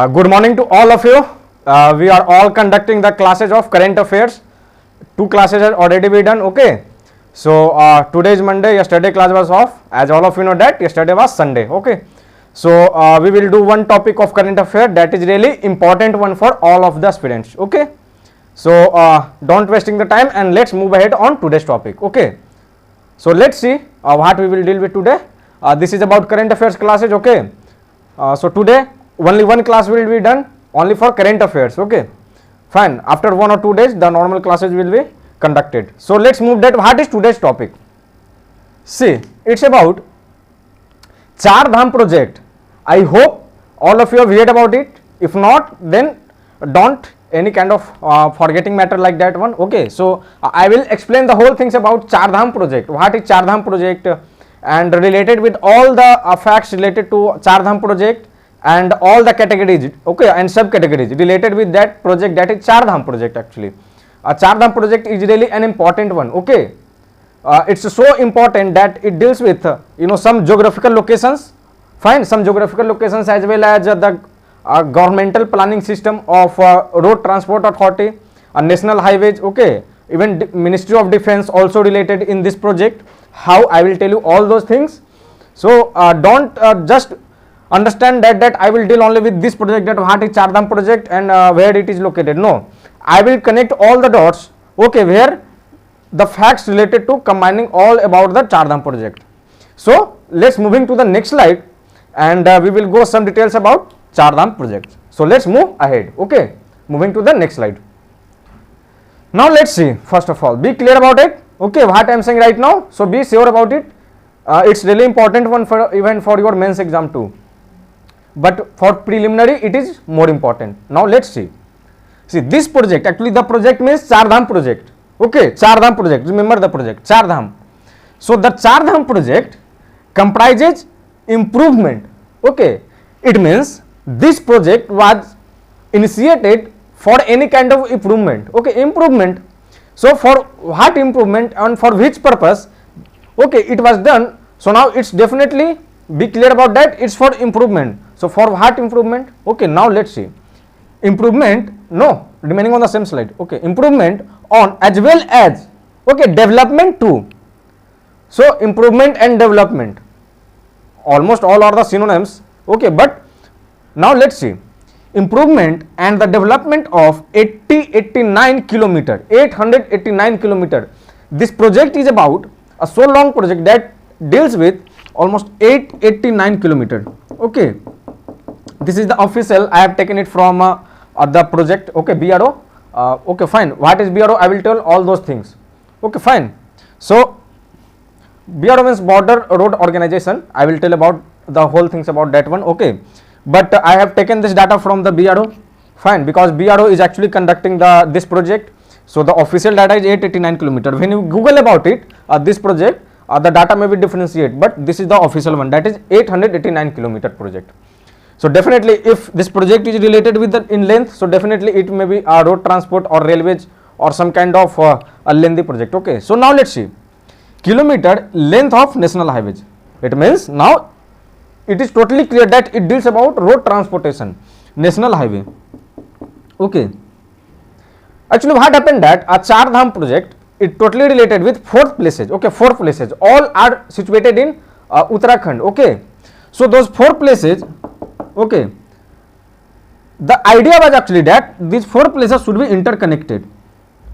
Good morning to all of you. We are all conducting the classes of current affairs. 2 classes have already been done. Okay. So today is Monday. Yesterday class was off. As all of you know that yesterday was Sunday. Okay. So we will do one topic of current affair that is really important one for all of the aspirants. Okay. So don't wasting the time and let's move ahead on today's topic. Okay. So let's see what we will deal with today. This is about current affairs classes. Okay. So today only one class will be done only for current affairs. Okay, fine. After 1 or 2 days the normal classes will be conducted. So let's move that. What is today's topic? See, it's about Char Dham project. I hope all of you have heard about it. If not, then don't any kind of forgetting matter like that one. Okay, so I will explain the whole things about Char Dham project. What is Char Dham project and related with all the facts related to Char Dham project and all the categories, okay, and subcategories related with that project, that is Char Dham project. Actually Char Dham project is really an important one. Okay, it's so important that it deals with some geographical locations, fine, some geographical locations as well as the governmental planning system of road transport authority, national highways. Okay, even Ministry of Defence also related in this project. How I will tell you all those things. So don't just understand that I will deal only with this project, that what is Char Dham project and where it is located. No, I will connect all the dots. Okay, where the facts related to combining all about the Char Dham project. So let's moving to the next slide and we will go some details about Char Dham project. So let's move ahead. Okay, moving to the next slide. Now let's see, first of all, be clear about it. Okay, what I am saying right now, so be sure about it. It's really important one for even for your mains exam too, but for preliminary it is more important. Now let's see. See, this project, actually the project means Char Dham project. Okay, Char Dham project, remember the project Char Dham. So the Char Dham project comprises improvement. Okay, it means this project was initiated for any kind of improvement. Okay, improvement. So for what improvement and for which purpose? Okay, it was done. So now it's definitely be clear about that. It's for improvement. So for what improvement? Okay, now let's see. Improvement, no, remaining on the same slide. Okay, improvement on as well as, okay, development too. So improvement and development, almost all are the synonyms. Okay, but now let's see. Improvement and the development of 889 kilometer. This project is about a so long project that deals with almost 889 kilometer. Okay, this is the official. I have taken it from the project. Okay, BRO. Okay, fine. What is BRO? I will tell all those things. Okay, fine. So BRO means Border Road Organization. I will tell about the whole things about that one. Okay, but I have taken this data from the BRO, fine, because BRO is actually conducting this project. So the official data is 889 kilometer. When you Google about it, this project, the data may be differentiate, but this is the official one, that is 889 kilometer project. So definitely if this project is related with the in length, so definitely it may be a road transport or railways or some kind of a lengthy project. Okay, so now let's see. Kilometer length of national highways. It means now it is totally clear that it deals about road transportation, national highway. Okay, actually what happened that a Char Dham project, it totally related with 4 places. Okay, 4 places, all are situated in Uttarakhand. Okay, so those 4 places, okay, the idea was actually that these 4 places should be interconnected.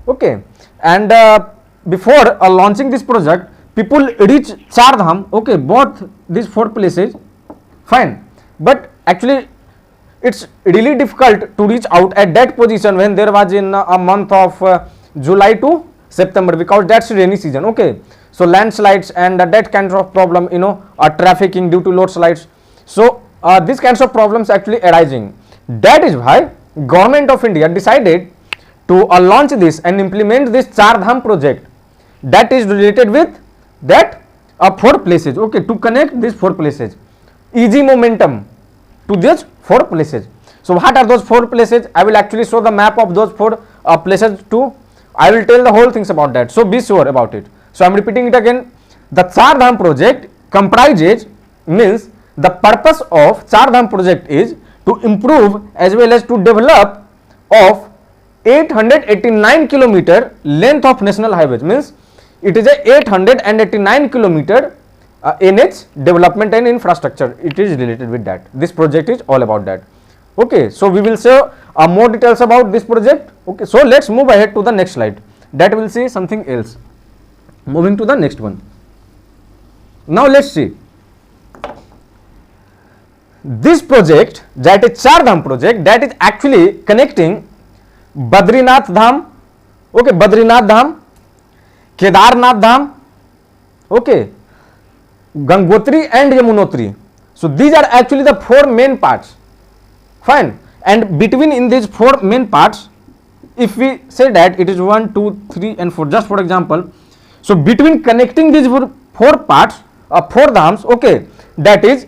Okay, and before launching this project, people reach Char Dham. Okay, both these 4 places, fine, but actually it's really difficult to reach out at that position when there was in a month of July to September, because that's rainy season. Okay, so landslides and that kind of problem, trafficking due to load slides. So these kinds of problems actually arising. That is why Government of India decided to launch this and implement this Char Dham project that is related with that 4 places. Okay, to connect these 4 places, easy momentum to these 4 places. So what are those 4 places? I will actually show the map of those 4 places too. I will tell the whole things about that. So be sure about it. So I am repeating it again. The Char Dham project comprises, means the purpose of Char Dham project is to improve as well as to develop of 889 kilometer length of national highways. Means it is a 889 kilometer NH development and infrastructure. It is related with that. This project is all about that. Okay, so we will say more details about this project. Okay, so let's move ahead to the next slide. That will see something else. Moving to the next one. Now let's see. This project, that is Char Dham project, that is actually connecting Badrinath Dham, okay, Badrinath Dham, Kedarnath Dham, okay, Gangotri and Yamunotri. So these are actually the four main parts. Fine. And between in these four main parts, if we say that it is 1, 2, 3 and 4, just for example, so between connecting these four parts, four dhams, okay, that is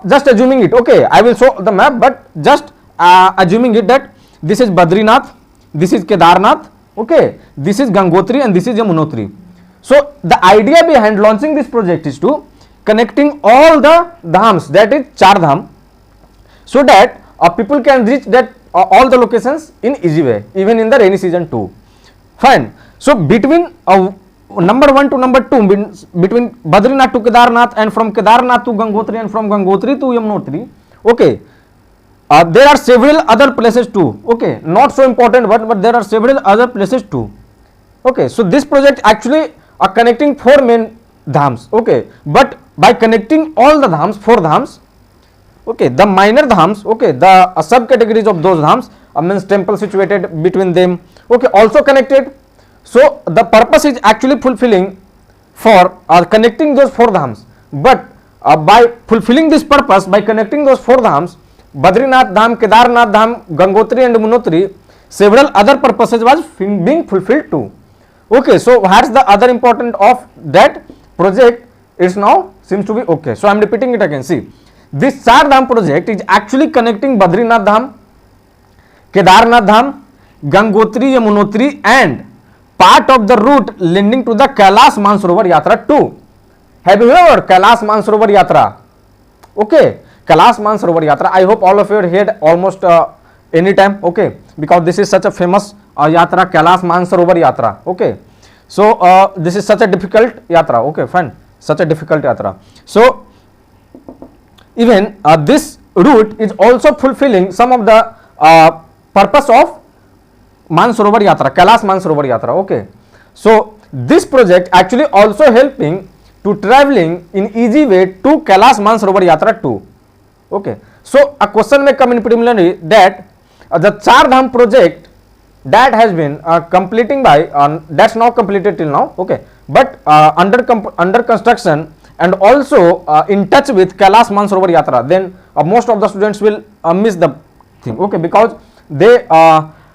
just assuming it, okay, I will show the map, but just assuming it that this is Badrinath, this is Kedarnath, okay, this is Gangotri and this is Yamunotri. So the idea behind launching this project is to connecting all the dhams, that is Char Dham, so that people can reach that all the locations in easy way, even in the rainy season too. Fine. So between number 1 to number 2, between Badrinath to Kedarnath and from Kedarnath to Gangotri and from Gangotri to Yamunotri, okay, there are several other places too, okay, not so important, but there are several other places too. Okay, so this project actually connecting four main dhams, okay, but by connecting all the dhams, four dhams, okay, the minor dhams, okay, the subcategories of those dhams, means temple situated between them, okay, also connected. So the purpose is actually fulfilling for connecting those four dhams, but by fulfilling this purpose, by connecting those four dhams, Badrinath Dham, Kedarnath Dham, Gangotri and Yamunotri, several other purposes was being fulfilled too. Okay, so what's the other important of that project is now seems to be okay. So I am repeating it again. See, this Char Dham project is actually connecting Badrinath Dham, Kedarnath Dham, Gangotri, Yamunotri and part of the route leading to the Kailash Mansarovar Yatra too. Have you heard Kailash Mansarovar Yatra? Okay, Kailash Mansarovar Yatra. I hope all of you have heard almost any time. Okay, because this is such a famous yatra, Kailash Mansarovar Yatra. Okay, so this is such a difficult yatra. Okay, fine, such a difficult yatra. So even this route is also fulfilling some of the purpose of Mansarovar Yatra, Kailash Mansarovar Yatra. Okay, so this project actually also helping to traveling in easy way to Kailash Mansarovar Yatra too. Okay, so a question may come in preliminary that the Char Dham project that has been completing by that's now completed till now. Okay, but under construction and also in touch with Kailash Mansarovar Yatra, then most of the students will miss the thing. Okay, because they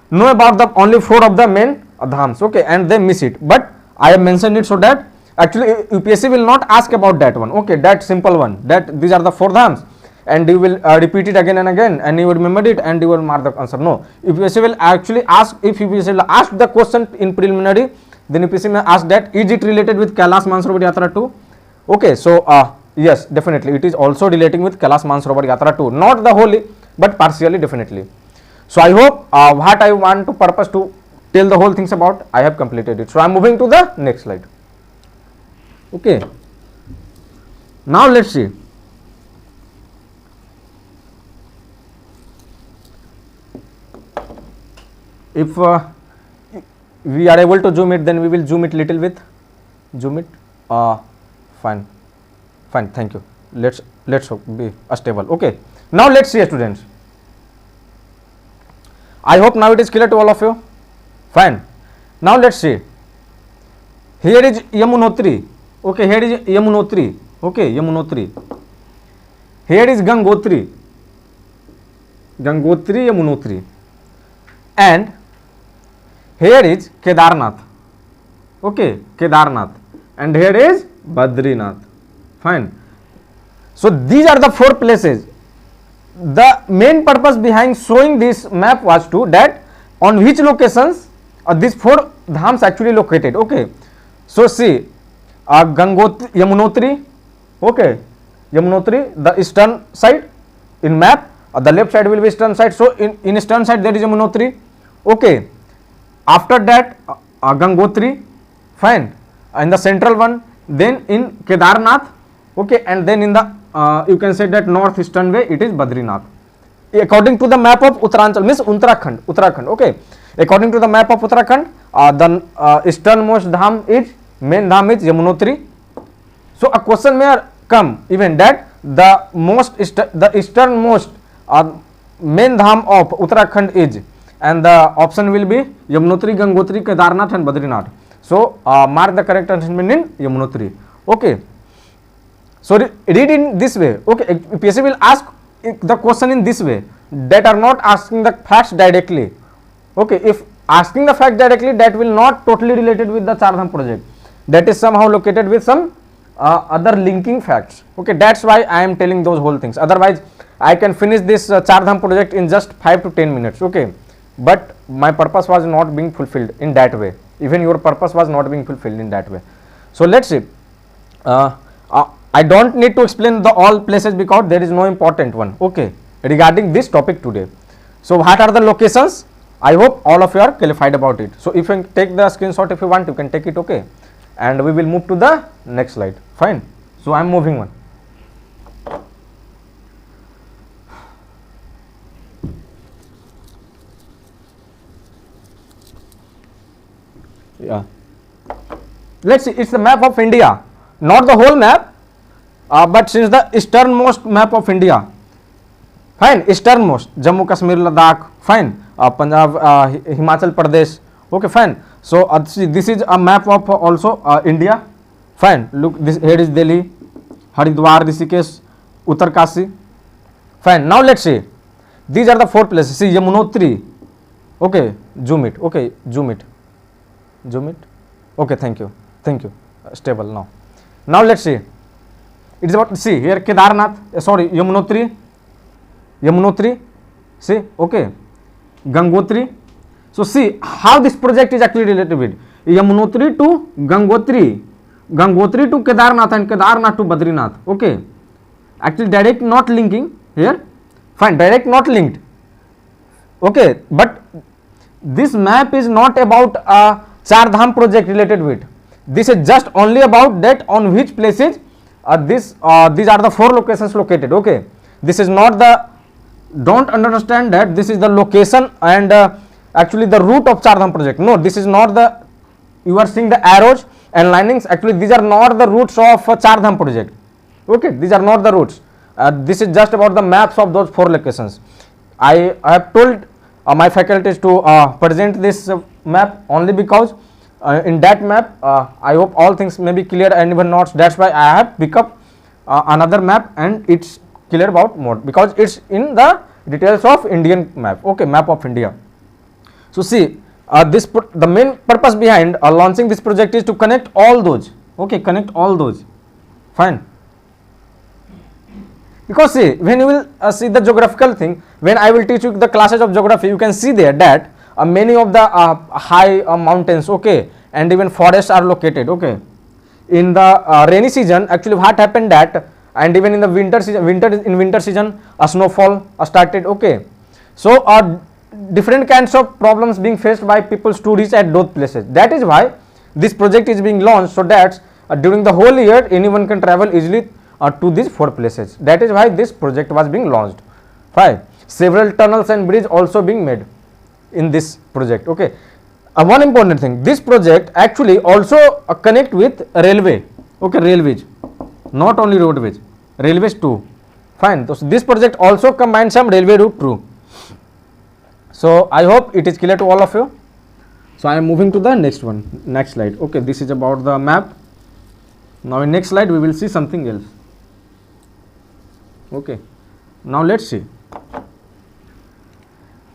know about the only four of the main dhams, okay, and they miss it, but I have mentioned it so that actually UPSC will not ask about that one, okay, that simple one, that these are the four dhams and you will repeat it again and again and you will remember it and you will mark the answer. No, UPSC will actually ask, if UPSC will ask the question in preliminary, then UPSC may ask that is it related with Kailash Mansarovar Yatra too. Okay, so yes, definitely it is also relating with Kailash Mansarovar Yatra too, not the wholly but partially, definitely. So I hope what I want to purpose to tell the whole things about, I have completed it. So I am moving to the next slide. Okay, now let's see. If we are able to zoom it, then we will zoom it little bit. Zoom it. Fine, thank you. Let's be stable. Okay, now let's see, students. I hope now it is clear to all of you. Fine. Now let's see. Here is Yamunotri. Okay, here is Yamunotri. Okay, Yamunotri. Here is Gangotri. Gangotri, Yamunotri. And here is Kedarnath. Okay, Kedarnath. And here is Badrinath. Fine. So these are the four places. The main purpose behind showing this map was to that on which locations these four dhams actually located. Okay, so see, Yamunotri, okay, Yamunotri, the eastern side in map, the left side will be eastern side. So in eastern side there is Yamunotri. Okay, after that Gangotri, fine, and the central one, then in Kedarnath, okay, and then in the you can say that northeastern way it is Badrinath. According to the map of Uttaranchal, means Uttarakhand, okay. According to the map of Uttarakhand, the easternmost dham is, main dham is Yamunotri. So a question may come even that the easternmost main dham of Uttarakhand is, and the option will be Yamunotri, Gangotri, Kedarnath and Badrinath. So mark the correct answer in Yamunotri. Okay. So read in this way. Okay, PSC will ask the question in this way, that are not asking the facts directly. Okay, if asking the fact directly, that will not totally related with the Char Dham project. That is somehow located with some other linking facts. Okay, that's why I am telling those whole things. Otherwise, I can finish this Char Dham project in just 5 to 10 minutes. Okay, but my purpose was not being fulfilled in that way. Even your purpose was not being fulfilled in that way. So let's see. I don't need to explain the all places because there is no important one. Okay, regarding this topic today. So what are the locations? I hope all of you are clarified about it. So if you take the screenshot, if you want, you can take it. Okay, and we will move to the next slide. Fine. So I am moving on. Yeah. Let's see. It's the map of India, not the whole map, but since the easternmost map of India. Fine. Easternmost, Jammu Kashmir, Ladakh. Fine. Punjab, Himachal Pradesh. Okay, fine. So this is a map of also India. Fine. Look, this here is Delhi, Haridwar, Rishikesh, Uttarkashi. Fine. Now let's see. These are the 4 places. See Yamunotri. Okay, zoom it. Okay, zoom it. Zoom it. Okay, thank you. Thank you. Stable now. Now let's see. It is about, see here Kedarnath. Sorry, Yamunotri. Yamunotri. See, okay. Gangotri. So see how this project is actually related with Yamunotri to Gangotri, Gangotri to Kedarnath and Kedarnath to Badrinath. Okay, actually direct not linking here. Fine, direct not linked. Okay, but this map is not about a Char Dham project related with. This is just only about that on which places these are the 4 locations located. Okay, this is not the, don't understand that this is the location and actually the route of Char Dham project. No, this is not the, you are seeing the arrows and linings. Actually these are not the routes of Char Dham project. Okay, these are not the routes. This is just about the maps of those 4 locations. I have told my faculties to present this map only because in that map I hope all things may be clear and even not. That's why I have picked up another map and it's clear about more because it's in the details of Indian map. Okay, map of India. So see, the main purpose behind launching this project is to connect all those. Okay, connect all those. Fine. Because see, when you will see the geographical thing, when I will teach you the classes of geography, you can see there that many of the high mountains, okay, and even forests are located. Okay, in the rainy season, actually what happened that, and even in the winter season, a snowfall started. Okay, so different kinds of problems being faced by people to reach at those places. That is why this project is being launched, so that during the whole year anyone can travel easily to these 4 places. That is why this project was being launched. 5. Several tunnels and bridges also being made in this project. Okay, one important thing, this project actually also connect with railway. Okay, railways, not only roadways, railways too. Fine. So this project also combines some railway route too. So I hope it is clear to all of you. So I am moving to the next one, next slide. Okay, this is about the map. Now in next slide we will see something else. Okay, now let's see.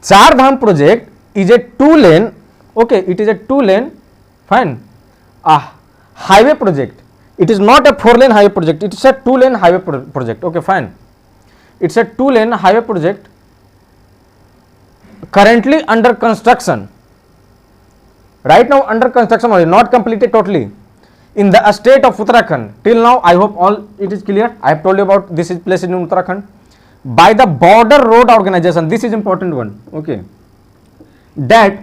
Char Dham project is a 2-lane. Okay, it is a 2-lane. Fine. Highway project. It is not a 4-lane highway project. It is a 2-lane highway project. Okay, fine. It's a 2-lane highway project currently under construction. Right now under construction only, not completed totally. In the state of Uttarakhand. Till now I hope all it is clear. I have told you about this is placed in Uttarakhand. by the border road organization. This is important one. Okay, that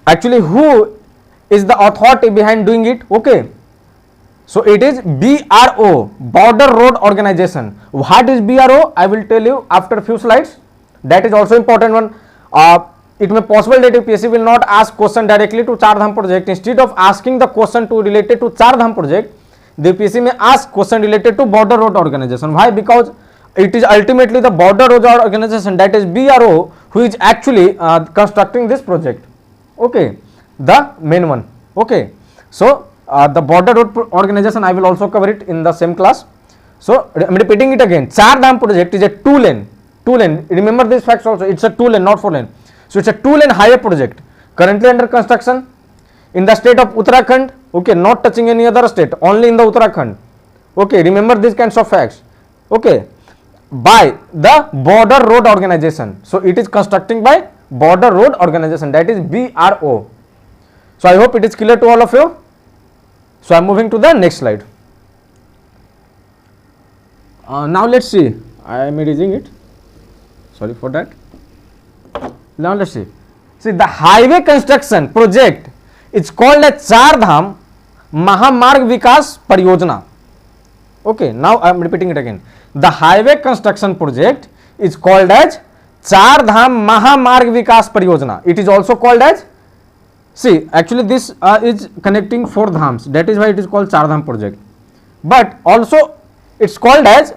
actually who is the authority behind doing it? Okay, so it is BRO, Border Road Organization. What is BRO? I will tell you after a few slides. That is also important one. It may possible that UPSC will not ask question directly to Char Dham project. Instead of asking the question to related to Char Dham project, the UPSC may ask question related to Border Road Organization. Why? Because it is ultimately the Border Road Organization, that is BRO, who is actually constructing this project. Okay, the main one. Okay, so the Border Road Organization, I will also cover it in the same class. So I am repeating it again. Char Dham project is a two lane. Remember these facts also. It's a 2 lane, not 4 lane. So it's a 2 lane highway project currently under construction in the state of Uttarakhand. Okay, not touching any other state, only in the Uttarakhand. Okay, remember these kinds of facts. Okay, by the Border Road Organization. So it is constructing by Border Road Organization, that is BRO. So I hope it is clear to all of you. So I am moving to the next slide. Now let's see. I am erasing it. Sorry for that. Now let's see. See, the highway construction project is called as Char Dham Mahamarg Vikas Pariyojana. Okay, now I am repeating it again. The highway construction project is called as Char Dham Mahamarg Vikas Pariyojana. It is also called as, see, actually this is connecting 4 dhams. That is why it is called Char Dham project. But also it's called as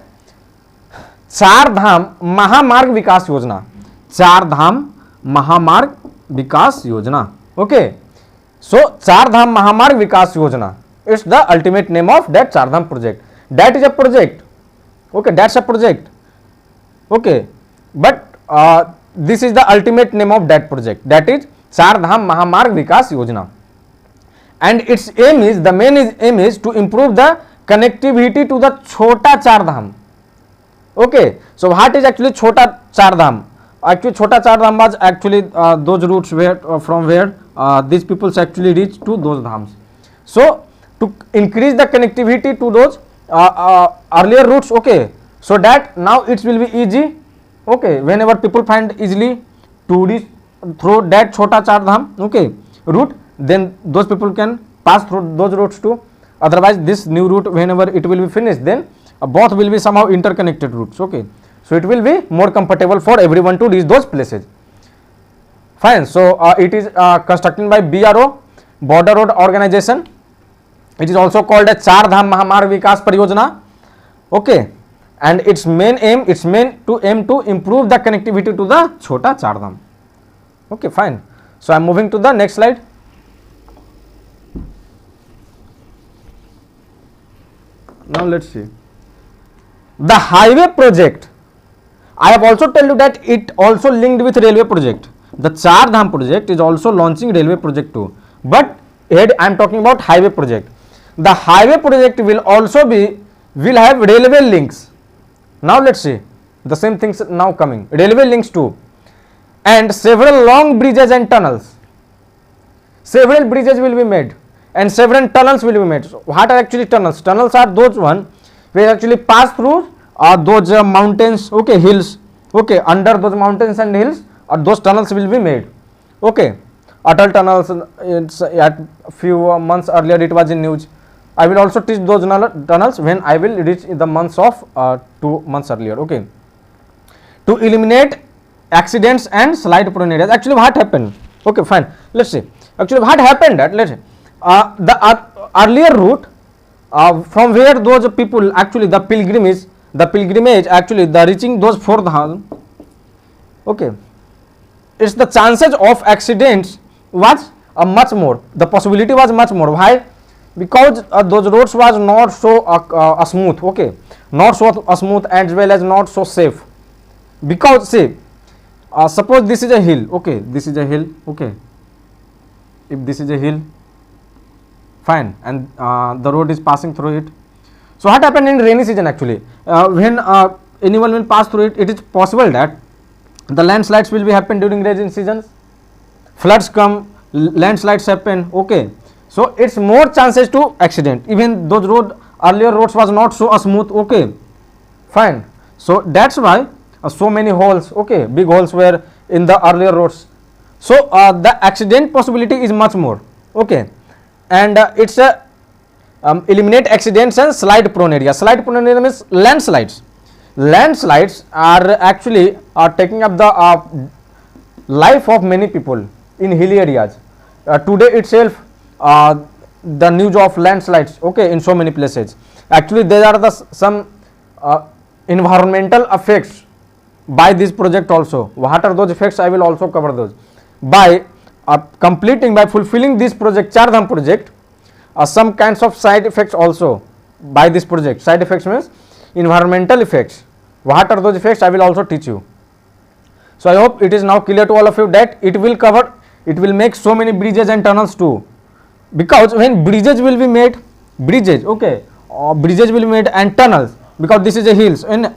Char Dham Mahamarg Vikas Yojana. Char Dham Mahamarg Vikas Yojana. Okay, so Char Dham Mahamarg Vikas Yojana, it's the ultimate name of that Char Dham project. That is a project. Okay, that's a project. Okay, but this is the ultimate name of that project, that is Char Dham Mahamarg Vikas Yojana. And its aim is, the main aim is to improve the connectivity to the Chota Char Dham. Okay, so what is actually Chota Char Dham? Actually Chota Char Dham was actually those routes where from where these peoples actually reach to those dhams. So to increase the connectivity to those earlier routes, okay, so that now it will be easy. Okay, whenever people find easily to reach through that Chota Char Dham, okay, route, then those people can pass through those routes too. Otherwise this new route, whenever it will be finished, then both will be somehow interconnected routes. Okay, so it will be more comfortable for everyone to reach those places. Fine. So it is constructed by BRO, Border Road Organization. It is also called a Char Dham Mahamarg Vikas Pariyojana. Okay, and its main aim, to improve the connectivity to the Chota Char Dham. Okay, fine. So I am moving to the next slide. Now let's see. The highway project, I have also told you that it also linked with railway project. The Char Dham project is also launching railway project too. But here I am talking about highway project. The highway project will also have railway links. Now let's see. The same things now coming. Railway links too. And several long bridges and tunnels. Several bridges will be made and several tunnels will be made. So what are actually tunnels? Tunnels are those one which actually pass through those mountains, okay, hills, okay, under those mountains and hills, those tunnels will be made. Okay, Atal tunnels, it's at few months earlier it was in news. I will also teach those tunnels when I will reach in the months of 2 months earlier. Okay, to eliminate accidents and slide prone areas. Actually what happened? Okay, fine, let's see. Actually what happened that, let's see, the earlier route from where those people actually the pilgrimage actually the reaching those 4 dham, okay, it's the chances of accidents was much more, the possibility was much more. Why? Because those roads was not so smooth, okay, not so smooth as well as not so safe. Because see, suppose this is a hill, okay, this is a hill, okay, if this is a hill, fine, and the road is passing through it. So what happened in rainy season actually? When anyone will pass through it, it is possible that the landslides will be happen during rainy seasons. Floods come, landslides happen, okay. So it's more chances to accident. Even those earlier roads was not so smooth, okay, fine. So that's why so many holes, okay, big holes were in the earlier roads. So the accident possibility is much more, okay, and it's a eliminate accidents and slide prone area. Slide prone area means landslides. Landslides are actually taking up the life of many people in hilly areas. Today itself, the news of landslides, okay, in so many places. Actually, there are the some environmental effects by this project also. What are those effects? I will also cover those. By completing, by fulfilling this project, Char Dham project, some kinds of side effects also by this project. Side effects means environmental effects. What are those effects? I will also teach you. So I hope it is now clear to all of you that it will cover, it will make so many bridges and tunnels too. Because when bridges will be made, bridges, okay, bridges will be made and tunnels, because this is a hills, and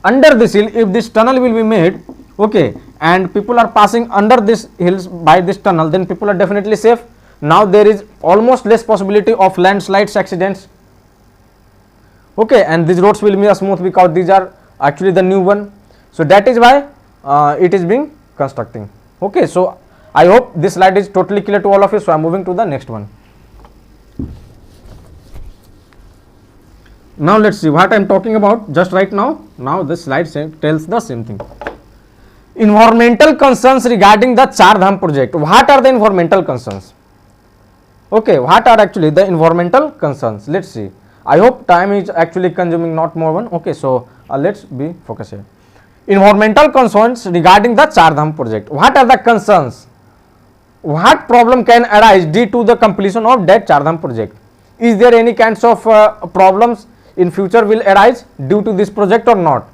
under this hill, if this tunnel will be made, okay, and people are passing under this hills by this tunnel, then people are definitely safe. Now there is almost less possibility of landslides accidents, okay, and these roads will be smooth because these are actually the new one. So that is why it is being constructing, okay. So I hope this slide is totally clear to all of you. So I am moving to the next one. Now let's see what I am talking about just right now. Now this slide tells the same thing. Environmental concerns regarding the Char Dham project. What are the environmental concerns? Okay, what are actually the environmental concerns? Let's see. I hope time is actually consuming, not more one. Okay, so let's be focused here. Environmental concerns regarding the Char Dham project. What are the concerns? What problem can arise due to the completion of that Char Dham project? Is there any kinds of problems in future will arise due to this project or not?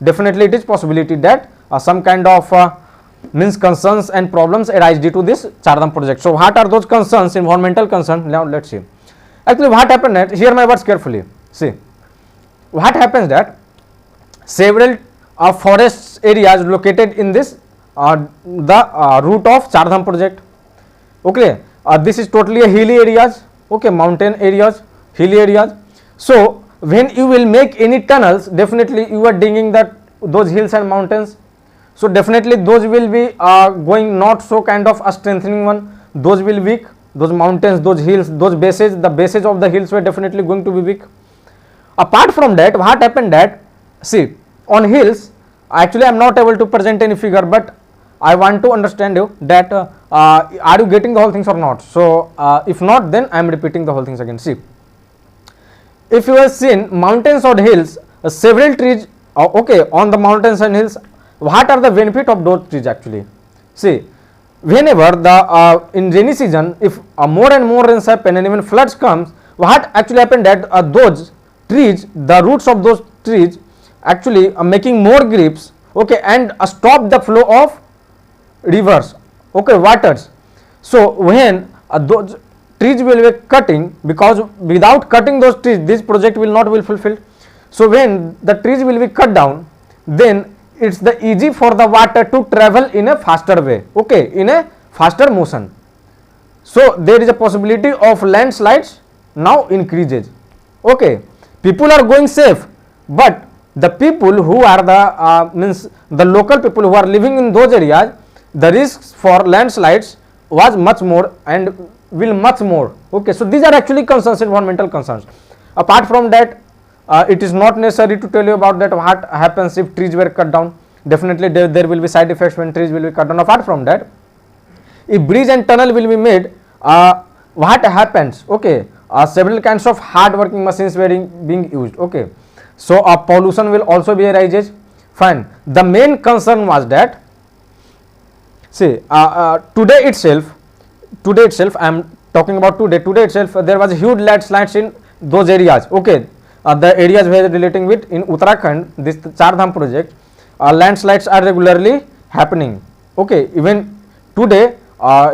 Definitely it is possibility that some kind of means concerns and problems arise due to this Char Dham project. So what are those concerns, environmental concerns? Now let's see. Actually what happened that, hear my words carefully. See, what happens that several forest areas located in this the route of Char Dham project. Okay, this is totally a hilly areas, okay, mountain areas, hilly areas. So when you will make any tunnels, definitely you are digging that those hills and mountains. So definitely those will be going not so kind of a strengthening one. Those will weak. Those mountains, those hills, those bases, the bases of the hills were definitely going to be weak. Apart from that, what happened that, see, on hills, actually I am not able to present any figure, but I want to understand you that are you getting the whole things or not? So if not, then I am repeating the whole things again. See, if you have seen mountains or hills, several trees, okay, on the mountains and hills, what are the benefit of those trees actually? See, whenever the in rainy season, if more and more rains happen and even floods comes, what actually happened that those trees, the roots of those trees actually making more grips, okay, and stop the flow of rivers, okay, waters. So when those trees will be cutting, because without cutting those trees, this project will not be fulfilled. So when the trees will be cut down, then it's the easy for the water to travel in a faster way, okay, in a faster motion. So there is a possibility of landslides now increases, okay. People are going safe, but the people who are the means the local people who are living in those areas, the risks for landslides was much more and will much more, okay. So these are actually concerns, environmental concerns. Apart from that, it is not necessary to tell you about that what happens if trees were cut down. Definitely there will be side effects when trees will be cut down. Apart from that, if bridge and tunnel will be made, what happens, okay, several kinds of hard working machines were being used, okay. So pollution will also be arises. Fine. The main concern was that, see, today itself I am talking about today itself, there was a huge landslides in those areas, okay. The areas where relating with in Uttarakhand, this Char Dham project, landslides are regularly happening, okay. Even today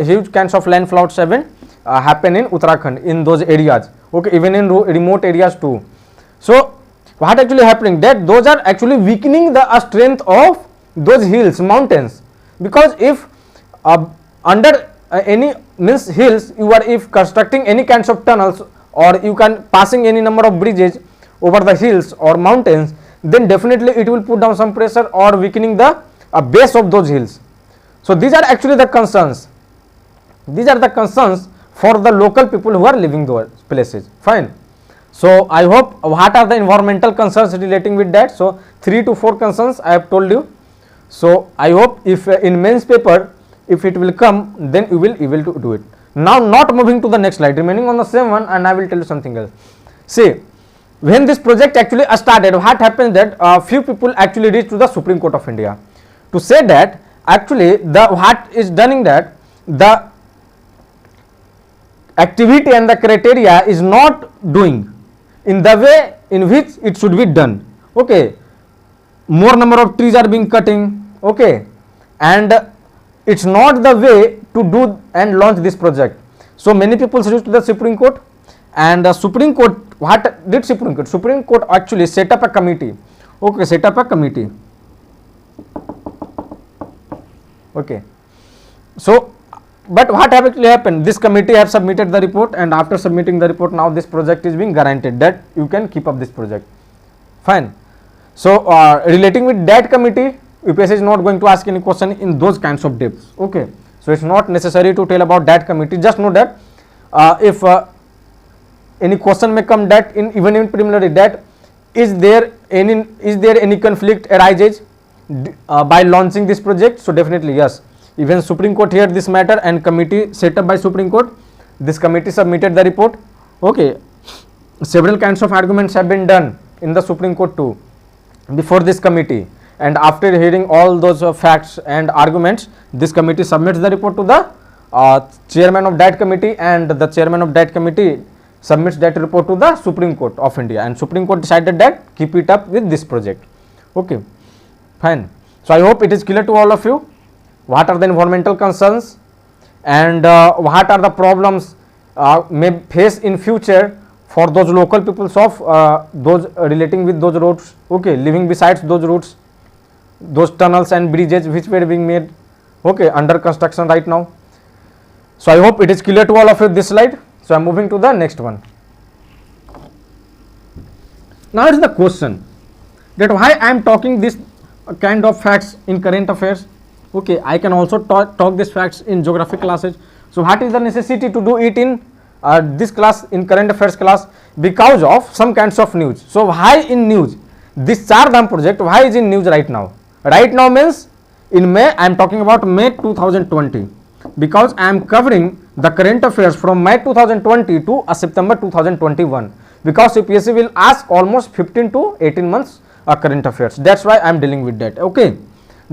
huge kinds of landfalls have been happen in Uttarakhand, in those areas, okay, even in remote areas too. So what actually happening that those are actually weakening the strength of those hills, mountains, because if under any means hills you are if constructing any kinds of tunnels or you can passing any number of bridges over the hills or mountains, then definitely it will put down some pressure or weakening the base of those hills. So these are actually the concerns. These are the concerns for the local people who are living those places. Fine. So I hope what are the environmental concerns relating with that. So 3 to 4 concerns I have told you. So I hope if in mains paper if it will come, then you will able to do it. Now not moving to the next slide, remaining on the same one, and I will tell you something else. See, when this project actually started, what happens that few people actually reached to the Supreme Court of India to say that actually the what is done in that the activity and the criteria is not doing in the way in which it should be done. Okay, more number of trees are being cutting. Okay, and it's not the way to do and launch this project. So many people reached to the Supreme Court, and the Supreme Court, what did Supreme Court? Supreme Court actually set up a committee. Okay, set up a committee. Okay, so but what actually happened? This committee have submitted the report, and after submitting the report, now this project is being guaranteed that you can keep up this project. Fine. So relating with that committee, UPSC is not going to ask any question in those kinds of depths. Okay, so it's not necessary to tell about that committee. Just know that if any question may come that in even in preliminary, that is there any conflict arises by launching this project? So definitely yes. Even Supreme Court heard this matter, and committee set up by Supreme Court. This committee submitted the report. Okay, several kinds of arguments have been done in the Supreme Court too before this committee, and after hearing all those facts and arguments, this committee submits the report to the chairman of that committee, and the chairman of that committee submits that report to the Supreme Court of India, and Supreme Court decided that keep it up with this project. Okay, fine. So I hope it is clear to all of you what are the environmental concerns and what are the problems may face in future for those local peoples of those relating with those roads. Okay, living besides those roads, those tunnels and bridges which were being made, okay, under construction right now. So I hope it is clear to all of you this slide. So I am moving to the next one. Now it is the question that why I am talking this kind of facts in current affairs. Okay, I can also talk these facts in geography classes. So what is the necessity to do it in this class, in current affairs class? Because of some kinds of news. So why in news? This Char Dham project, why is in news right now? Right now means in May, I am talking about May 2020, because I am covering the current affairs from May 2020 to September 2021, because UPSC will ask almost 15 to 18 months current affairs. That's why I am dealing with that. Okay,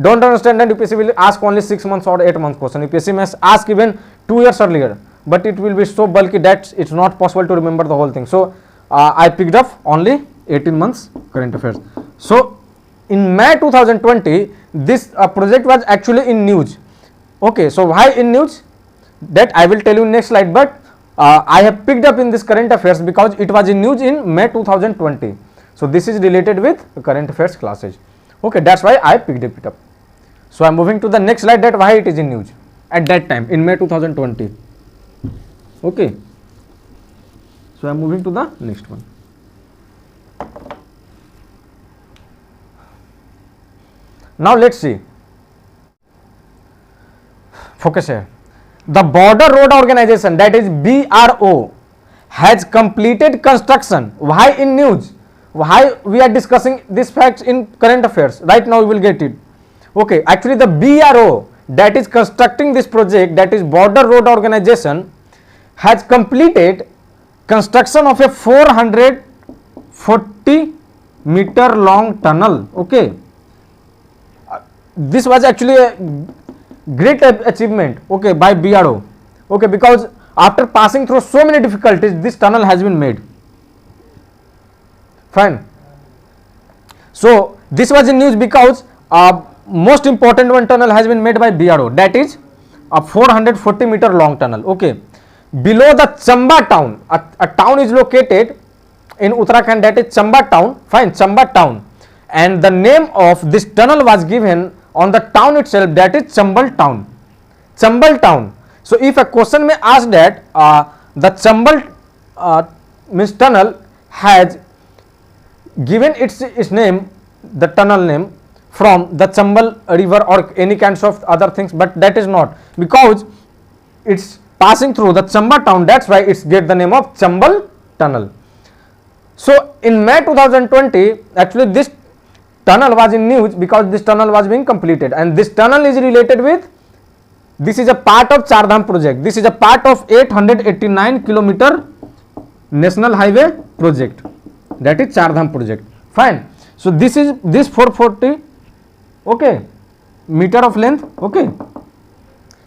don't understand that UPSC will ask only 6 months or 8 months question. UPSC must ask even 2 years earlier, but it will be so bulky that it's not possible to remember the whole thing. So I picked up only 18 months current affairs. So in May 2020, this project was actually in news. Okay, so why in news? That I will tell you next slide, but I have picked up in this current affairs because it was in news in May 2020. So this is related with current affairs classes. Okay, that's why I picked it up. So I am moving to the next slide, that why it is in news at that time in May 2020. Okay, so I am moving to the next one. Now let's see. Focus here. The Border Road Organization, that is BRO, has completed construction. Why in news? Why we are discussing these facts in current affairs? Right now we will get it. Okay, actually the BRO that is constructing this project, that is Border Road Organization, has completed construction of a 440 meter long tunnel. Okay, this was actually a great achievement, okay, by BRO. Okay, because after passing through so many difficulties, this tunnel has been made. Fine. So this was in news because most important one tunnel has been made by BRO, that is a 440 meter long tunnel. Okay, below the Chamba town, a town is located in Uttarakhand, that is Chamba town. Fine, Chamba town, and the name of this tunnel was given on the town itself, that is Chambal town. Chambal town. So if a question may ask that the Chambal means tunnel has given its name the tunnel name from the Chambal river or any kinds of other things, but that is not, because it's passing through the Chamba town, that's why it's get the name of Chambal tunnel. So in May 2020, actually this tunnel was in news because this tunnel was being completed, and this tunnel is related with, this is a part of Char Dham project. This is a part of 889 kilometer national highway project, that is Char Dham project. Fine. So this is this 440 okay meter of length, okay,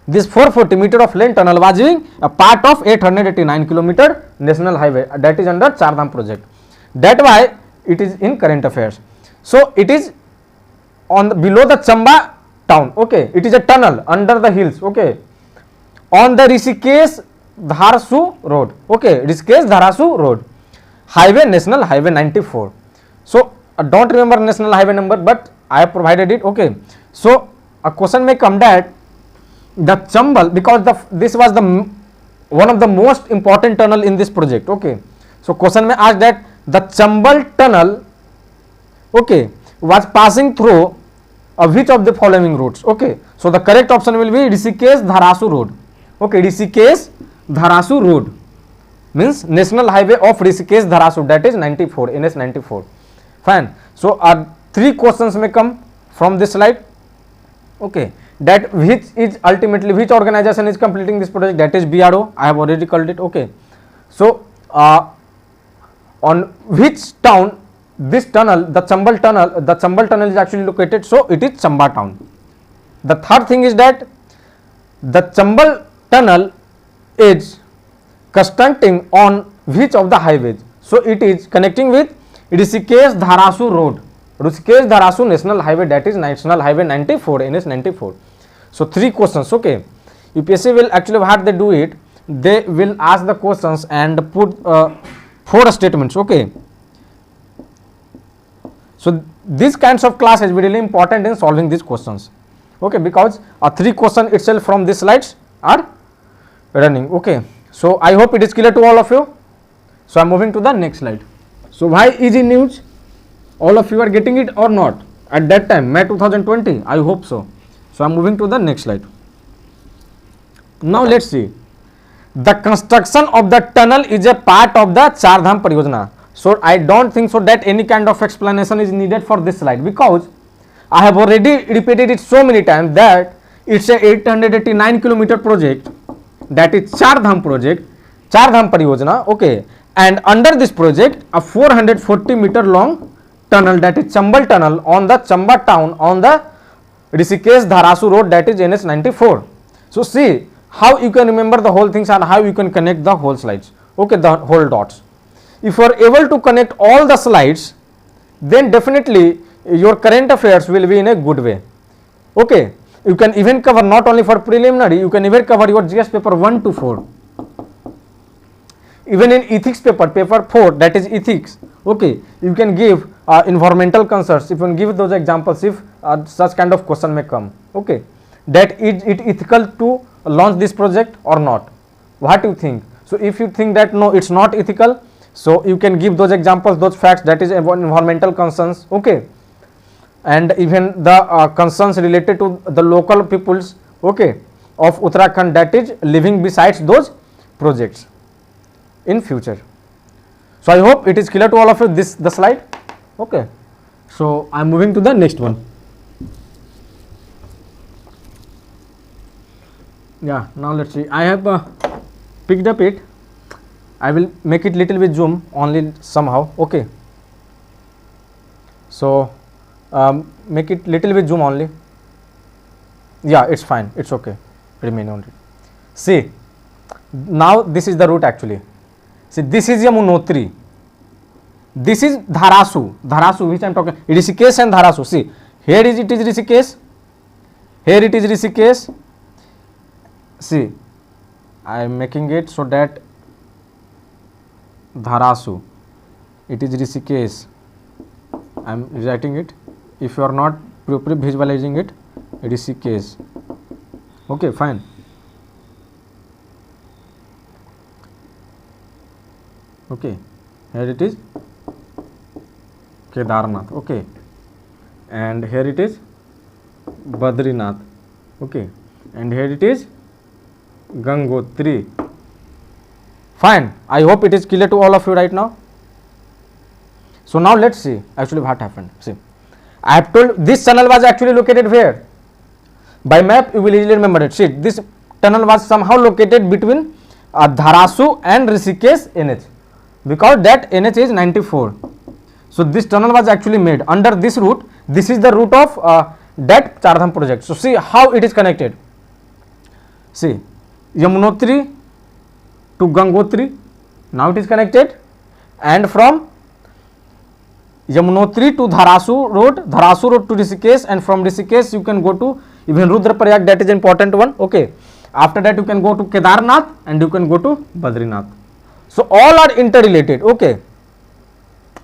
this 440 meter of length tunnel was being a part of 889 kilometer national highway, that is under Char Dham project. That why it is in current affairs. So it is on the, below the Chamba town, okay, it is a tunnel under the hills, okay, on the Rishikesh Dharasu road, okay, Rishikesh Dharasu road, highway, national highway 94. So don't remember national highway number, but I have provided it, okay. So a question may come that the Chambal, because this was the one of the most important tunnel in this project, okay. So question may ask that the Chambal tunnel, okay, was passing through which of the following roads, okay. So the correct option will be Rishikesh Dharasu road, okay, Rishikesh Dharasu road means national highway of Rishikesh Dharasu, that is 94, NS 94. Fine. So three questions may come from this slide, okay, that which is ultimately, which organization is completing this project, that is BRO, I have already called it, okay. So on which town this tunnel, the Chambal tunnel is actually located, so it is Chamba town. The third thing is that the Chambal tunnel is constructing on which of the highways, so it is connecting with Rishikesh Dharasu road, Rishikesh Dharasu national highway, that is national highway 94, NS 94. So three questions, okay. UPSC will actually, what they do it, they will ask the questions and put 4 statements, okay. So these kinds of classes will be really important in solving these questions, okay, because 3 questions itself from these slides are running, okay. So I hope it is clear to all of you. So I am moving to the next slide. So why easy news? All of you are getting it or not at that time, May 2020? I hope so. So I am moving to the next slide. Now let's see. The construction of the tunnel is a part of the Char Dham Pariyojana. So I don't think so that any kind of explanation is needed for this slide, because I have already repeated it so many times that it's a 889 kilometer project, that is Char Dham project, Char Dham Pariyojana, okay, and under this project a 440 meter long tunnel, that is Chambal tunnel on the Chamba town on the Rishikesh Dharasu road, that is NS 94. So see how you can remember the whole things and how you can connect the whole slides, okay, the whole dots. If you are able to connect all the slides, then definitely your current affairs will be in a good way, okay. You can even cover not only for preliminary, you can even cover your GS paper 1 to 4, even in ethics paper 4, that is ethics, okay. You can give environmental concerns, if you can give those examples, if such kind of question may come, okay, that is it ethical to launch this project or not, what you think. So if you think that no, it's not ethical, so you can give those examples, those facts, that is environmental concerns, okay, and even the concerns related to the local peoples, okay, of Uttarakhand, that is living besides those projects in future. So I hope it is clear to all of you the slide, okay. So I am moving to the next one. Yeah, now let's see. I have picked up it. I will make it little bit zoom only somehow, okay. So make it little bit zoom only. Yeah, it's fine, it's okay, remain on it. See, now this is the route actually. See, this is Yamunotri, this is Dharasu which I am talking, Rishikesh and Dharasu. See, here it is Rishikesh, here it is Rishikesh. See, I am making it so that Dharasu, it is Rishikesh, I am rewriting it. If you are not properly visualizing it, Rishikesh, okay, fine. Okay, here it is Kedarnath, okay. and here it is Badrinath, okay, and here it is Gangotri. Fine, I hope it is clear to all of you right now. So now let's see actually what happened. See, I have told this tunnel was actually located where? By map you will easily remember it. See, this tunnel was somehow located between Dharasu and Rishikesh NH, because that NH is 94. So this tunnel was actually made under this route. This is the route of that Chardham project. So see how it is connected. See, Yamunotri to Gangotri, now it is connected, and from Yamunotri to Dharasu road to Rishikesh, and from Rishikesh you can go to even Rudraprayag, that is important one, okay. After that you can go to Kedarnath and you can go to Badrinath. So all are interrelated, okay,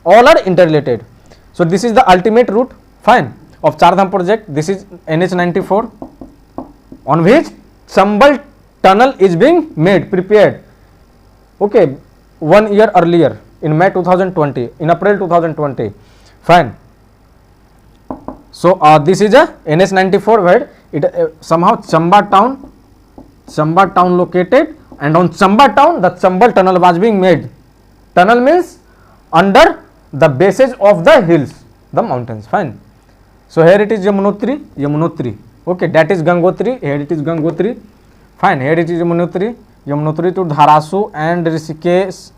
all are interrelated. So this is the ultimate route, fine, of Chardham project. This is NH94 on which Chambal tunnel is being made, prepared, okay, 1 year earlier in May 2020, in April 2020, fine. So this is a NH94 where it somehow Chamba town located, and on Chamba town the Chambal tunnel was being made. Tunnel means under the bases of the hills, the mountains, fine. So here it is Yamunotri, okay, that is Gangotri, here it is Gangotri, fine, here it is Yamunotri to Dharasu and Rishikesh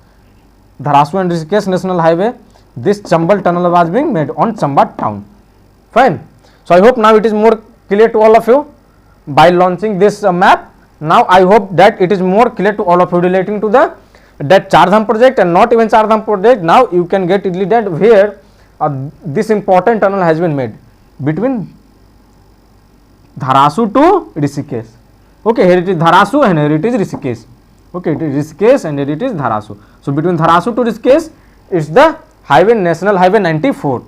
National Highway. This Chambal tunnel was being made on Chamba town, fine. So I hope now it is more clear to all of you by launching this map. Now I hope that it is more clear to all of you relating to that Chardham project, and not even Chardham project. Now you can get easily that where this important tunnel has been made between Dharasu to Rishikesh. Okay, here it is Dharasu and here it is Rishikesh. Okay, it is Rishikesh and here it is Dharasu. So between Dharasu to Rishikesh is the highway, National Highway 94.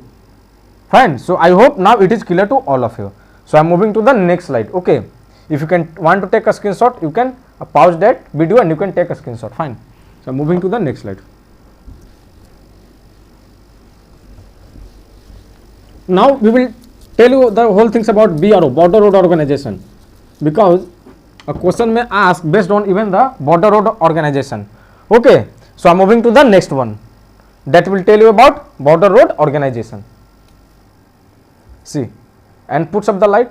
Fine. So I hope now it is clear to all of you. So I am moving to the next slide. Okay, if you can want to take a screenshot, you can pause that video and you can take a screenshot. Fine. So moving to the next slide. Now we will tell you the whole things about BRO, Border Road Organization, because a question may ask based on even the Border Road Organization. Okay, so I am moving to the next one that will tell you about Border Road Organization. See, and puts up the light,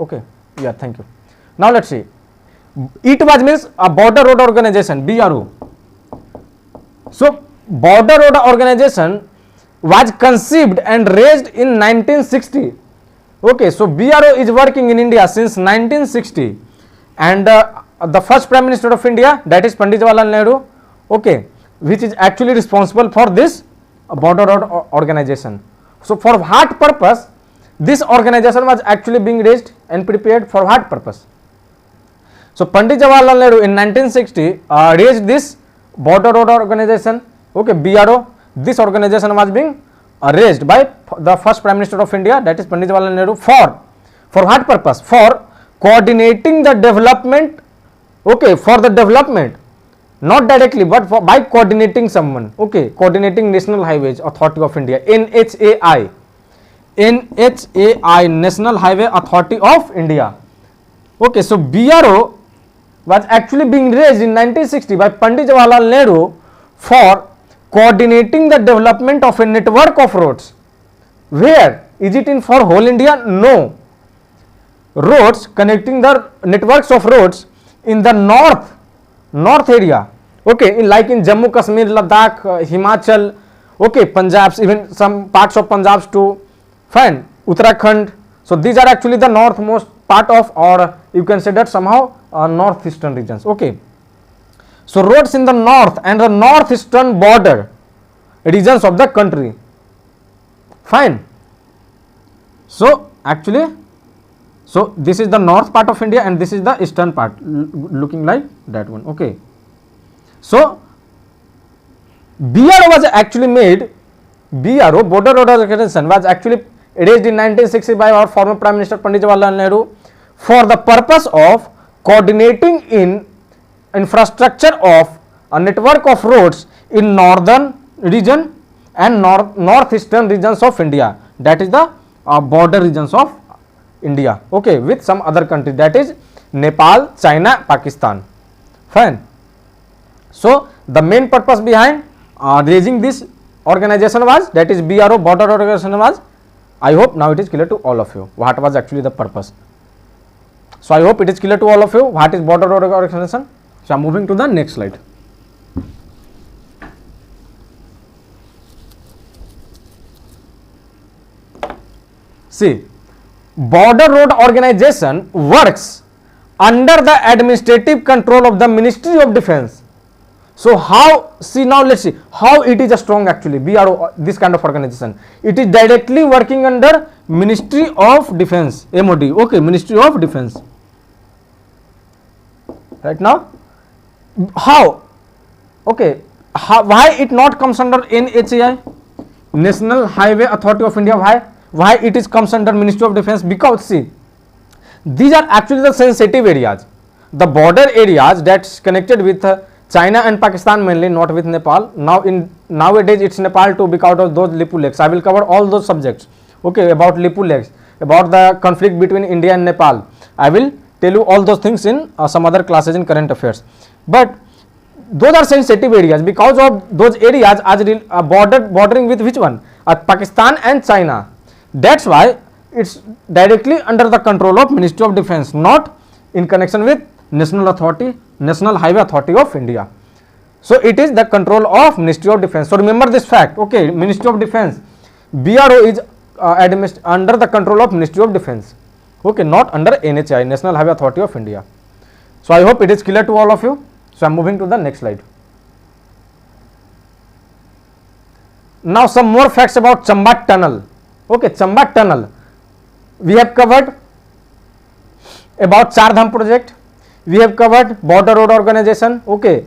okay, yeah, thank you. Now let's see, it was means a Border Road Organization, BRO. So Border Road Organization was conceived and raised in 1960. Okay, so BRO is working in India since 1960, and the first Prime Minister of India, that is Pandit Jawaharlal Nehru, okay, which is actually responsible for this Border Road Organization. So for what purpose this organization was actually being raised and prepared, for what purpose? So Pandit Jawaharlal Nehru in 1960 raised this Border Road Organization, okay, BRO. This organization was being raised by the first Prime Minister of India, that is Pandit Jawaharlal Nehru, for what purpose? For coordinating the development, okay, for the development, not directly but by coordinating someone, okay, coordinating National Highways Authority of India, NHAI, National Highway Authority of India. Okay, so BRO was actually being raised in 1960 by Pandit Jawaharlal Nehru for coordinating the development of a network of roads. Where is it in for whole India? No, roads connecting the networks of roads in the north area, okay, like in Jammu Kashmir, Ladakh, Himachal, okay, Punjab, even some parts of Punjab too, fine, Uttarakhand. So these are actually the northmost part of, or you can say that somehow northeastern regions, okay. So roads in the north and the northeastern border regions of the country, fine. So actually, so this is the north part of India and this is the eastern part, looking like that one, okay. So BRO was actually made, BRO, Border Road Organization, was actually raised in 1960 by our former Prime Minister Pandit Jawaharlal Nehru for the purpose of coordinating in infrastructure of a network of roads in northern region and northeastern regions of India, that is the border regions of India, okay, with some other countries, that is Nepal, China, Pakistan. Fine. So the main purpose behind raising this organization was, that is BRO, border organization was, I hope now it is clear to all of you what was actually the purpose. So I hope it is clear to all of you what is border organization. So I am moving to the next slide. See, border road organization works under the administrative control of the Ministry of Defence. So how, see now let's see how it is a strong actually BRO, this kind of organization. It is directly working under Ministry of Defence, MOD, okay, Ministry of Defence. Right now, how, okay, why it not comes under NHAI, National Highway Authority of India, why it is comes under Ministry of Defence? Because see, these are actually the sensitive areas, the border areas that's connected with China and Pakistan mainly, not with Nepal. Nowadays it's Nepal too because of those Lipu lakes. I will cover all those subjects, okay, about Lipu lakes, about the conflict between India and Nepal. I will tell you all those things in some other classes in current affairs. But those are sensitive areas because of those areas are bordering with which one? Pakistan and China. That's why it's directly under the control of Ministry of Defence, not in connection with National Highway Authority of India. So it is the control of Ministry of Defence. So remember this fact, okay, Ministry of Defence, BRO is under the control of Ministry of Defence, okay, not under NHAI, National Highway Authority of India. So I hope it is clear to all of you. So I am moving to the next slide. Now some more facts about Chamba Tunnel. Okay, Chamba Tunnel. We have covered about Char Dham project. We have covered border road organization. Okay,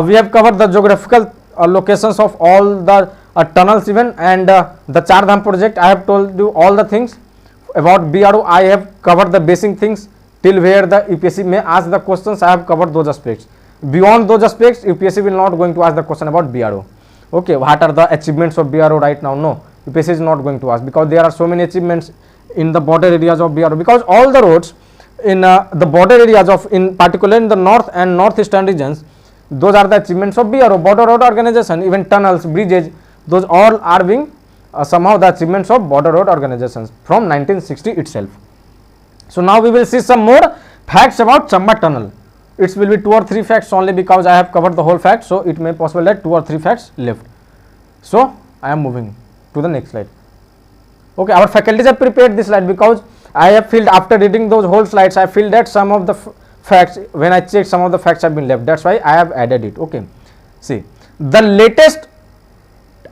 we have covered the geographical locations of all the tunnels even, and the Char Dham project. I have told you all the things about BRO. I have covered the basic things till where the UPSC may ask the questions. I have covered those aspects. Beyond those aspects, UPSC will not going to ask the question about BRO. Okay, what are the achievements of BRO right now? No, UPSC is not going to ask because there are so many achievements in the border areas of BRO, because all the roads in the border areas of, in particular in the north and northeastern regions, those are the achievements of BRO, border road organization. Even tunnels, bridges, those all are being somehow the achievements of border road organizations from 1960 itself. So now we will see some more facts about Chamba Tunnel. It will be 2 or 3 facts only because I have covered the whole fact, so it may possible that 2 or 3 facts left. So I am moving to the next slide. Okay, our faculties have prepared this slide because I have felt after reading those whole slides, I feel that some of the facts, when I check, some of the facts have been left. That's why I have added it. Okay, see, the latest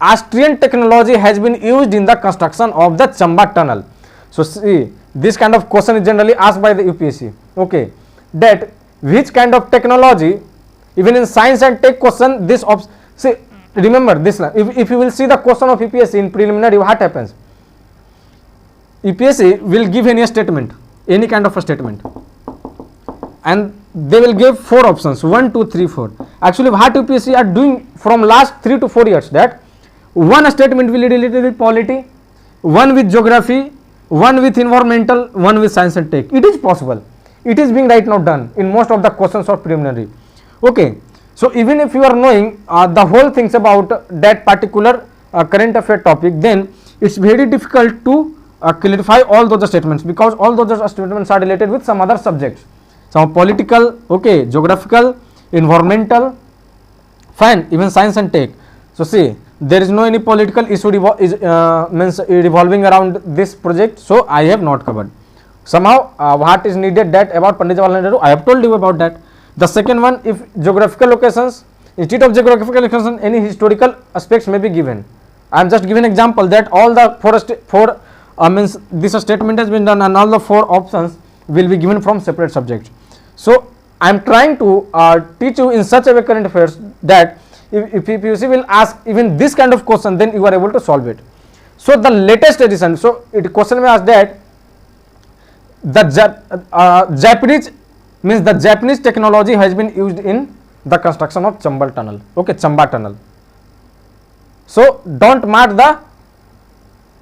Austrian technology has been used in the construction of the Chamba Tunnel. So see, this kind of question is generally asked by the UPSC. Okay, that which kind of technology, even in science and tech question, this see, remember this, if you will see the question of UPSC in preliminary, what happens? UPSC will give any statement, any kind of a statement, and they will give 4 options, 1, 2, 3, 4. Actually what UPSC are doing from last 3 to 4 years, that one statement will be related with polity, one with geography, one with environmental, one with science and tech. It is possible. It is being right now done in most of the questions of preliminary. Okay, so even if you are knowing the whole things about that particular current affair topic, then it's very difficult to clarify all those statements, because all those statements are related with some other subjects, some political, okay, geographical, environmental, fine, even science and tech. So see, there is no any political issue revolving around this project, so I have not covered. Somehow what is needed, that about Pandit Jawaharlal Nehru, I have told you about that. The second one, if geographical locations, instead of geographical location, any historical aspects may be given. I am just giving example that all the four means this statement has been done, and all the 4 options will be given from separate subjects. So I am trying to teach you in such a way current affairs that if UPSC will ask even this kind of question, then you are able to solve it. So the latest edition, so it question may ask that the Japanese, means the Japanese technology has been used in the construction of Chamba Tunnel. Okay, Chamba Tunnel. So don't mark the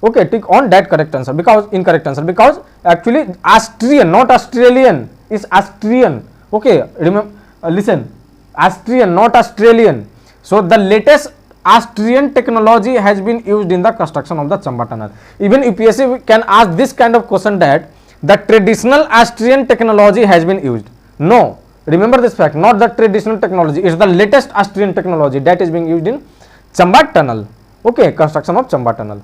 okay tick on that correct answer, because incorrect answer, because actually Austrian, not Australian, is Austrian. Okay, remember, listen, Austrian, not Australian. So the latest Austrian technology has been used in the construction of the Chamba tunnel. Even UPSC can ask this kind of question, that the traditional Austrian technology has been used. No, remember this fact, not the traditional technology, it's the latest Austrian technology that is being used in Chamba tunnel. Okay, construction of Chamba tunnel.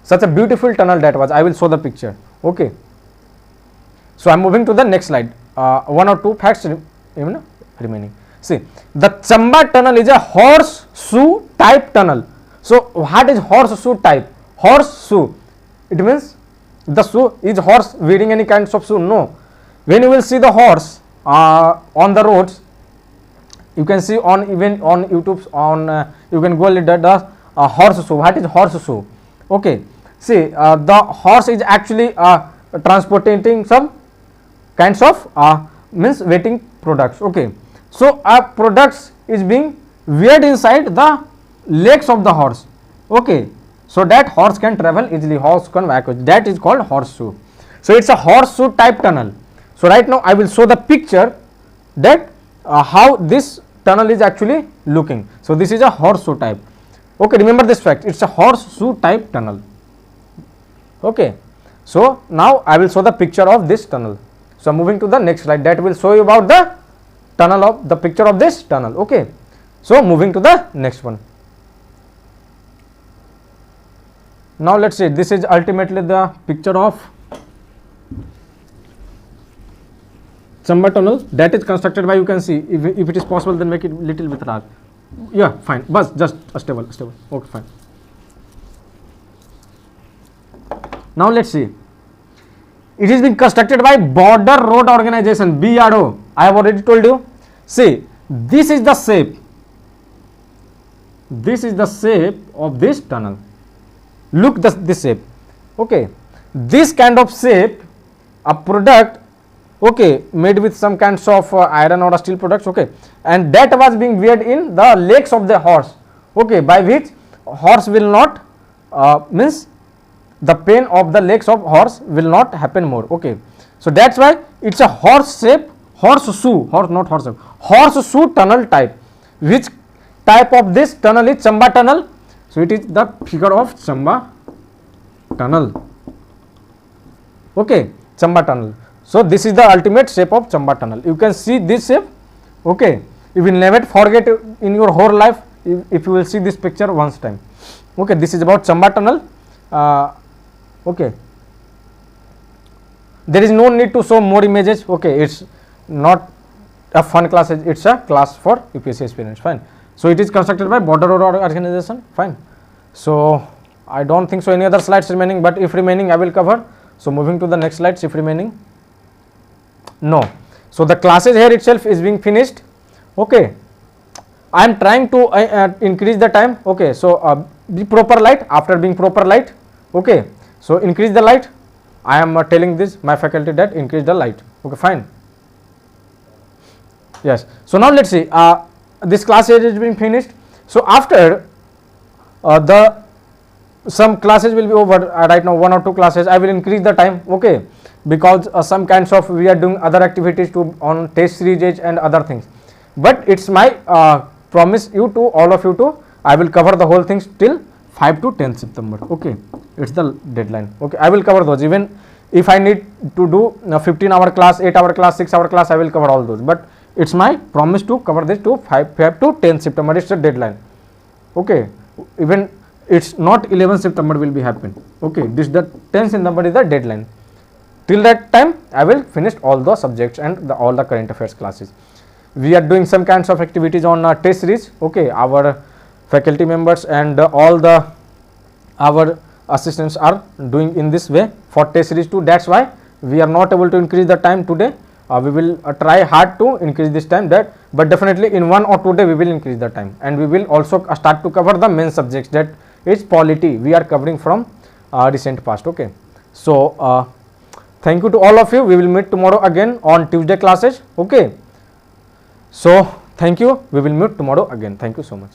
Such a beautiful tunnel that was. I will show the picture. Okay. So I am moving to the next slide. One or two facts remaining. See, the Chamba tunnel is a horseshoe type tunnel. So what is horseshoe type? Horseshoe, it means the shoe is horse wearing any kinds of shoe? No. When you will see the horse on the roads, you can see on even on YouTube, on you can go look at the horseshoe. What is horseshoe? Okay. See, the horse is actually transporting some kinds of means waiting products. Okay. So products is being weighed inside the legs of the horse. Okay. So that horse can travel easily, horse can walk. That is called horseshoe. So it's a horseshoe type tunnel. So right now I will show the picture that how this tunnel is actually looking. So this is a horseshoe type. Okay, remember this fact, it's a horseshoe type tunnel. Okay, so now I will show the picture of this tunnel. So moving to the next slide, that will show you about the tunnel of the picture of this tunnel. Okay, so moving to the next one. Now let's see, this is ultimately the picture of Chamba tunnel that is constructed by, you can see, if it is possible then make it little bit large. Yeah, fine, but just stable. Okay, fine. Now let's see, it is being constructed by Border Road Organization, BRO. I have already told you. See, this is the shape. This is the shape of this tunnel. Look this shape. Okay, this kind of shape, a product, okay, made with some kinds of iron or steel products. Okay, and that was being weighed in the legs of the horse. Okay, by which horse will not means the pain of the legs of horse will not happen more. Okay, so that's why it's a horse shape, horseshoe, not horse shape, horseshoe tunnel type. Which type of this tunnel is Chamba tunnel? So it is the figure of Chamba tunnel. Okay, Chamba tunnel. So this is the ultimate shape of Chamba tunnel. You can see this shape. Okay, you will never forget in your whole life if you will see this picture once time. Okay, this is about Chamba tunnel. Okay, there is no need to show more images. Okay, it's not a fun class, it's a class for UPSC experience. Fine. So it is constructed by Border Road Organization. Fine. So I don't think so any other slides remaining, but if remaining I will cover. So moving to the next slides, if remaining. No. So the classes here itself is being finished. Okay, I am trying to increase the time. Okay, so be proper light after being proper light. Okay, so increase the light. I am telling this my faculty that increase the light. Okay, fine. Yes. So now let's see. This class is being finished. So after some classes will be over. Right now 1 or 2 classes I will increase the time. Okay, because some kinds of we are doing other activities to on test series and other things. But it's my promise you to all of you to I will cover the whole things till 5 to 10 September. Okay, it's the deadline. Okay, I will cover those. Even if I need to do 15-hour class, 8-hour class, 6-hour class, I will cover all those. But it's my promise to cover this to 5 to 10 September. It's the deadline. Okay, even it's not 11 September will be happen. Okay, this the 10th September is the deadline. Till that time I will finish all the subjects and all the current affairs classes. We are doing some kinds of activities on test series. Okay, our faculty members and our assistants are doing in this way for test series too. That's why we are not able to increase the time today. We will try hard to increase this time, but definitely in 1 or 2 days we will increase the time, and we will also start to cover the main subjects, that is polity. We are covering from recent past. Okay, so thank you to all of you. We will meet tomorrow again on Tuesday classes. Okay, so thank you. We will meet tomorrow again. Thank you so much.